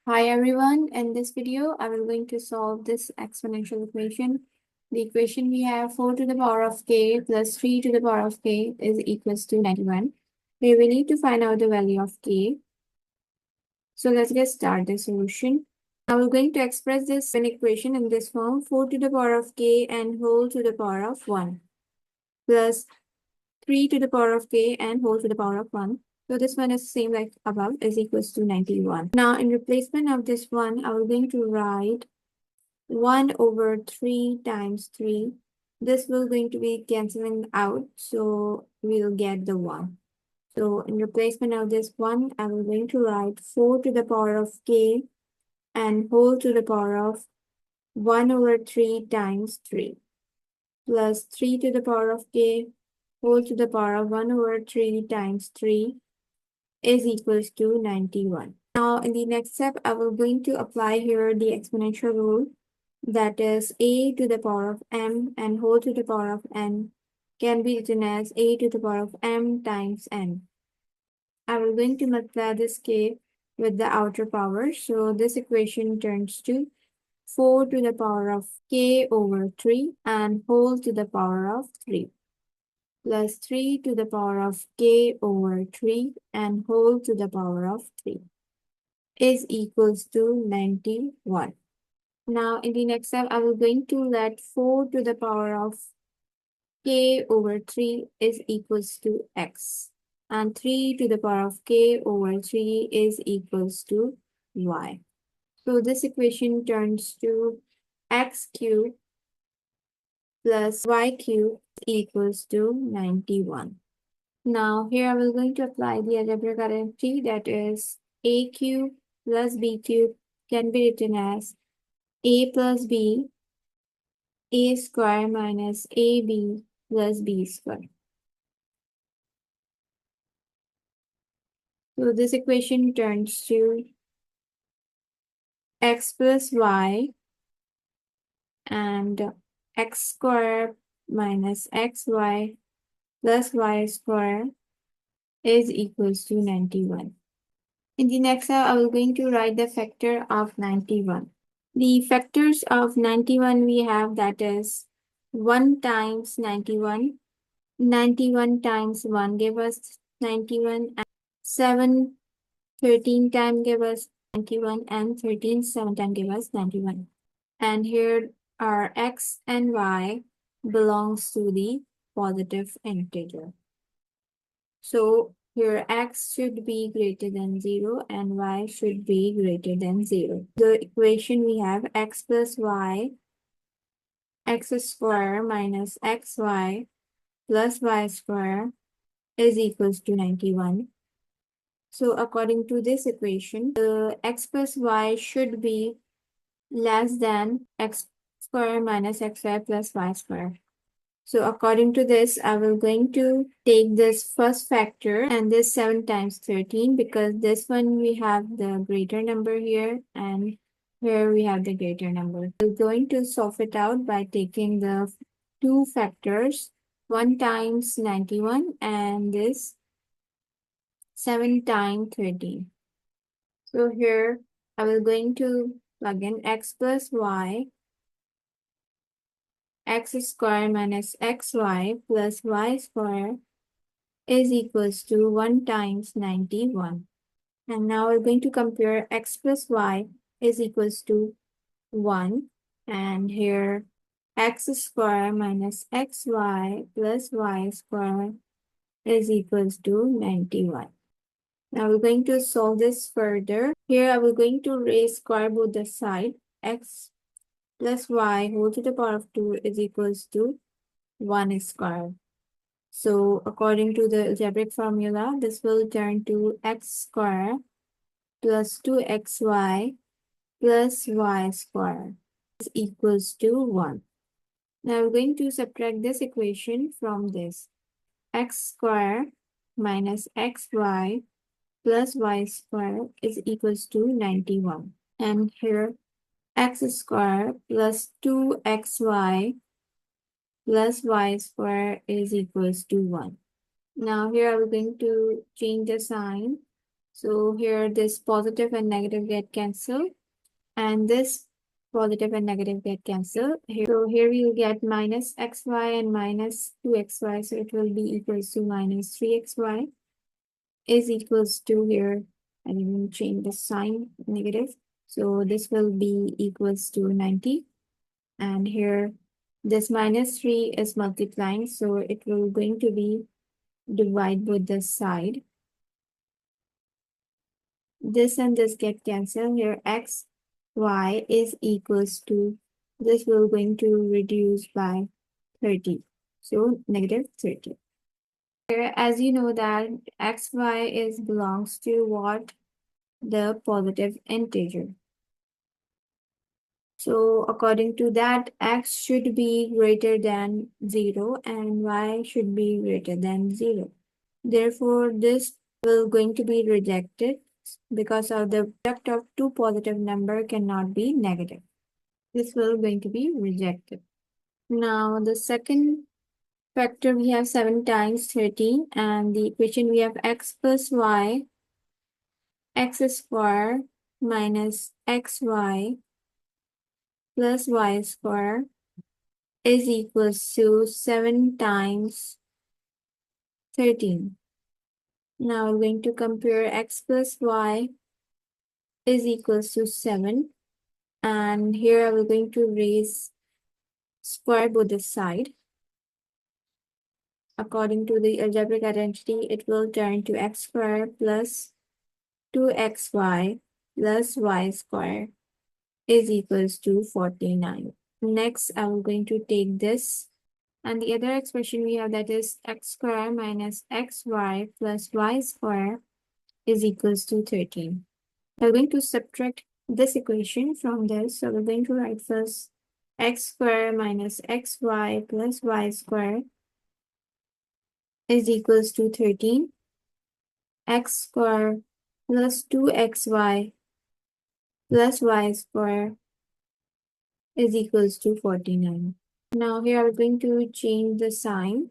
Hi everyone, in this video I will going to solve this exponential equation. The equation we have 4 to the power of k plus 3 to the power of k is equals to 91. Here we need to find out the value of k. So let's get started the solution. Now we're going to express this equation in this form 4 to the power of k and whole to the power of 1 plus 3 to the power of k and whole to the power of 1. So this one is same like above is equals to 91. Now in replacement of this one, I will going to write 1 over 3 times 3. This will going to be cancelling out, so we'll get the 1. So in replacement of this 1, I will going to write 4 to the power of k and whole to the power of 1 over 3 times 3 plus 3 to the power of k whole to the power of 1 over 3 times 3 is equals to 91. Now in the next step, I will going to apply here the exponential rule, that is a to the power of m and whole to the power of n can be written as a to the power of m times n. I will going to multiply this k with the outer power, so this equation turns to 4 to the power of k over 3 and whole to the power of 3 plus 3 to the power of k over 3 and whole to the power of 3 is equals to 91. Now in the next step, I will going to let 4 to the power of k over 3 is equals to x and 3 to the power of k over 3 is equals to y. So this equation turns to x cubed plus y cubed equals to 91. Now here I will going to apply the algebraic identity, that is a cubed plus b cubed can be written as a plus b, a square minus ab plus b square. So this equation turns to x plus y and x square minus xy plus y square is equals to 91. In the next step, I will going to write the factor of 91. The factors of 91 we have, that is 1 times 91, 91 times 1 give us 91, and 7 13 times give us 91, and 13 7 times give us 91. And here our x and y belongs to the positive integer. So here x should be greater than 0 and y should be greater than 0. The equation we have x plus y, x square minus xy plus y square is equals to 91. So according to this equation, the x plus y should be less than x square minus xy plus y square. So according to this, I will going to take this first factor and this 7 times 13, because this one we have the greater number here and here we have the greater number. We're going to solve it out by taking the two factors, 1 times 91 and this 7 times 13. So here I will going to plug in x plus y, x square minus xy plus y square is equals to 1 times 91. And now we're going to compare x plus y is equals to 1. And here x square minus xy plus y square is equals to 91. Now we're going to solve this further. Here I will going to raise square both the side. X plus y whole to the power of 2 is equals to 1 square. So according to the algebraic formula, this will turn to x square plus 2xy plus y square is equals to 1. Now we're going to subtract this equation from this. X square minus xy plus y square is equals to 91. And here x square plus 2xy plus y square is equals to 1. Now here I'm going to change the sign. So here this positive and negative get cancelled, and this positive and negative get cancelled. So here we'll get minus xy and minus 2xy. So it will be equals to minus 3xy is equals to here. I didn't change the sign negative. So this will be equals to 90. And here this minus 3 is multiplying. So it will going to be divide both this side. This and this get cancelled. Here x, y is equals to, this will going to reduce by 30. So negative 30. Here, as you know that xy is belongs to what? The positive integer. So according to that, x should be greater than 0 and y should be greater than 0. Therefore, this will going to be rejected because of the product of two positive number cannot be negative. This will going to be rejected. Now the second factor we have 7 times 13, and the equation we have x plus y, x square minus xy plus y square is equals to 7 times 13. Now we're going to compare x plus y is equals to 7. And here we're going to raise square both the side. According to the algebraic identity, it will turn to x square plus 2xy plus y square is equals to 49. Next, I'm going to take this. And the other expression we have, that is x square minus xy plus y square is equals to 13. We're going to subtract this equation from this. So we're going to write first x square minus xy plus y square is equals to 13. X square plus 2xy plus y square is equals to 49. Now here we're going to change the sign.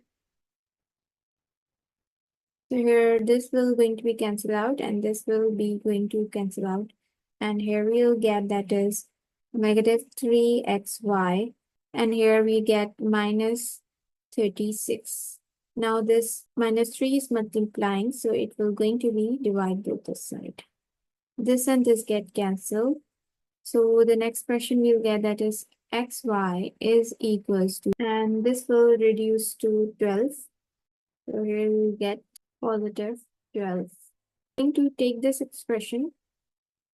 So here this will going to be cancelled out and this will be going to cancel out. And here we'll get that is negative 3xy. And here we get minus 36. Now this minus 3 is multiplying, so it will going to be divide both the side. This and this get cancelled. So the next expression we'll get, that is xy is equals to, and this will reduce to 12. So here we'll get positive 12. I'm going to take this expression,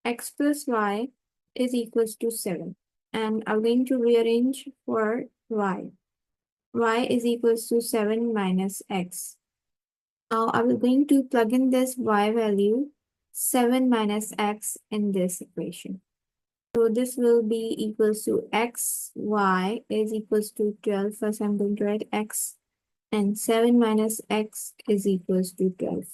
x plus y is equals to 7. And I'm going to rearrange for y. Y is equals to 7 minus x. Now I will going to plug in this y value 7 minus x in this equation. So this will be equals to x, y is equals to 12. First I'm going to write x, and 7 minus x is equals to 12.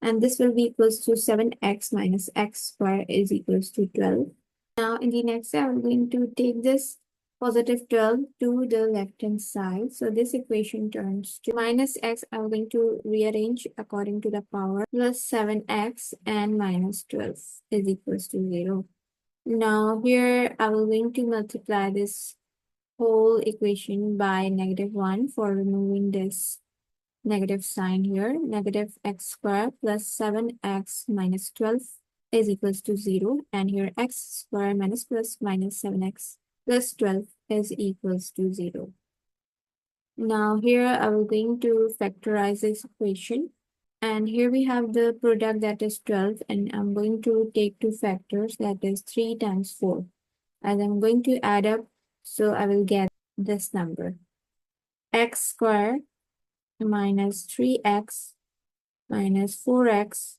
And this will be equals to 7x minus x square is equals to 12. Now in the next step, I'm going to take this positive 12 to the left hand side. So this equation turns to minus x. I'm going to rearrange according to the power, plus 7x and minus 12 is equals to 0. Now here I will going to multiply this whole equation by negative 1 for removing this negative sign here. Negative x square plus 7x minus 12 is equals to 0. And here x square minus plus minus 7x plus 12 is equals to 0. Now here I will going to factorize this equation. And here we have the product, that is 12. And I'm going to take two factors, that is 3 times 4. As I'm going to add up, so I will get this number. X square minus 3x minus 4x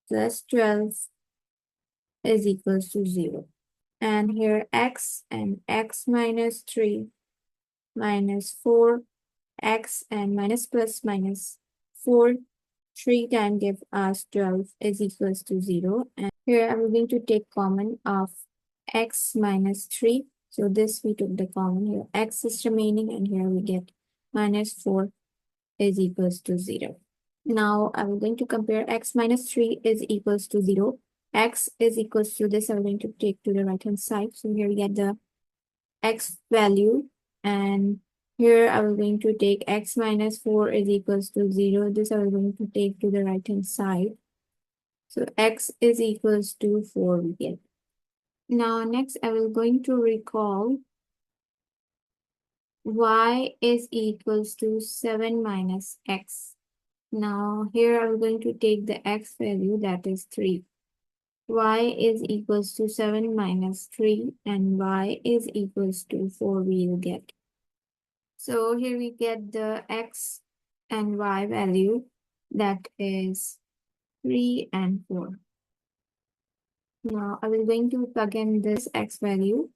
plus 12 is equals to 0. And here x and x minus 3 minus 4, x and minus plus minus 4, 3 times give us 12 is equals to 0. And here I'm going to take common of x minus 3. So this we took the common here. X is remaining and here we get minus 4 is equals to 0. Now I'm going to compare x minus 3 is equals to 0. X is equals to this. I'm going to take to the right hand side. So here we get the x value, and here I was going to take x minus 4 is equals to 0. This I was going to take to the right hand side. So x is equals to 4 we get. Now next I will going to recall y is equals to 7 minus x. Now here I'm going to take the x value, that is 3. Y is equals to 7 minus 3 and y is equals to 4 we'll get. So here we get the x and y value, that is 3 and 4. Now I will going to plug in this x value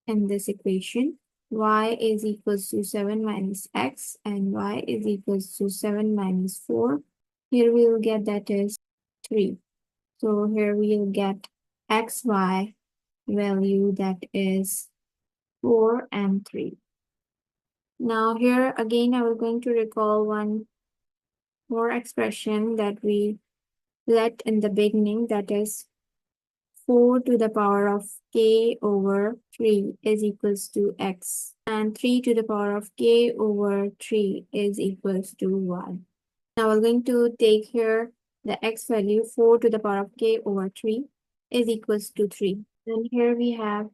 in this equation. Y is equals to 7 minus x and y is equals to 7 minus 4. Here we will get that is 3. So here we will get xy value, that is 4 and 3. Now here again I will going to recall one more expression that we let in the beginning, that is 4 to the power of k over 3 is equals to x, and 3 to the power of k over 3 is equals to 1. Now we're going to take here the x value, 4 to the power of k over 3 is equals to 3. And here we have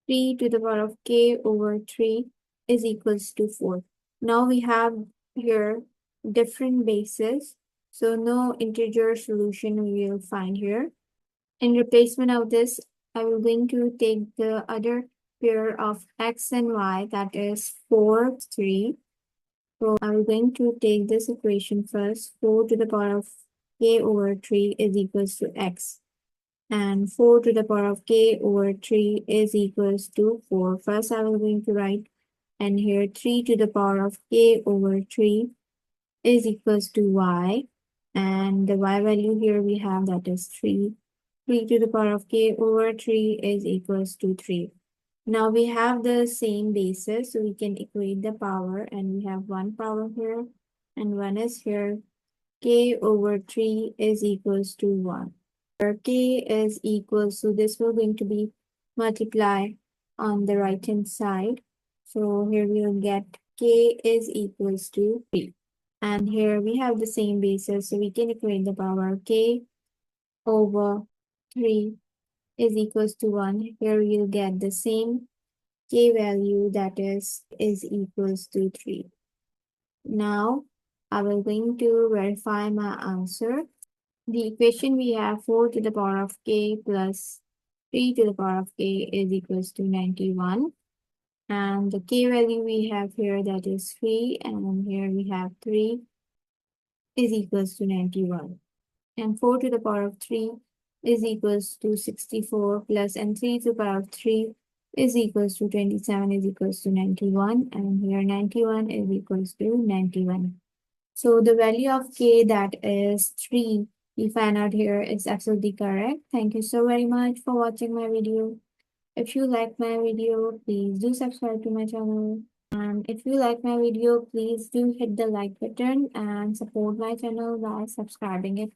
3 to the power of k over 3 is equals to 4. Now we have here different bases, so no integer solution we will find here. In replacement of this, I will going to take the other pair of x and y, that is 4, 3. So I will going to take this equation first. 4 to the power of k over 3 is equals to x. And 4 to the power of k over 3 is equals to 4. First, I will going to write, and here 3 to the power of k over 3 is equals to y. And the y value here we have, that is 3. 3 to the power of k over 3 is equals to 3. Now we have the same basis, so we can equate the power, and we have one power here and one is here. K over 3 is equals to 1. Where k is equals to this will going to be multiplied on the right hand side. So here we will get k is equals to 3. And here we have the same basis, so we can equate the power k over 3 is equals to 1. Here we'll get the same k value, that is equals to 3. Now I will going to verify my answer. The equation we have 4 to the power of k plus 3 to the power of k is equals to 91. And the k value we have here, that is 3, and here we have 3 is equals to 91. And 4 to the power of 3 is equals to 64 plus, and 3 to the power of 3 is equals to 27 is equals to 91, and here 91 is equals to 91. So the value of k, that is 3, we find out here is absolutely correct. Thank you so very much for watching my video. If you like my video, please do subscribe to my channel. And if you like my video, please do hit the like button and support my channel by subscribing it.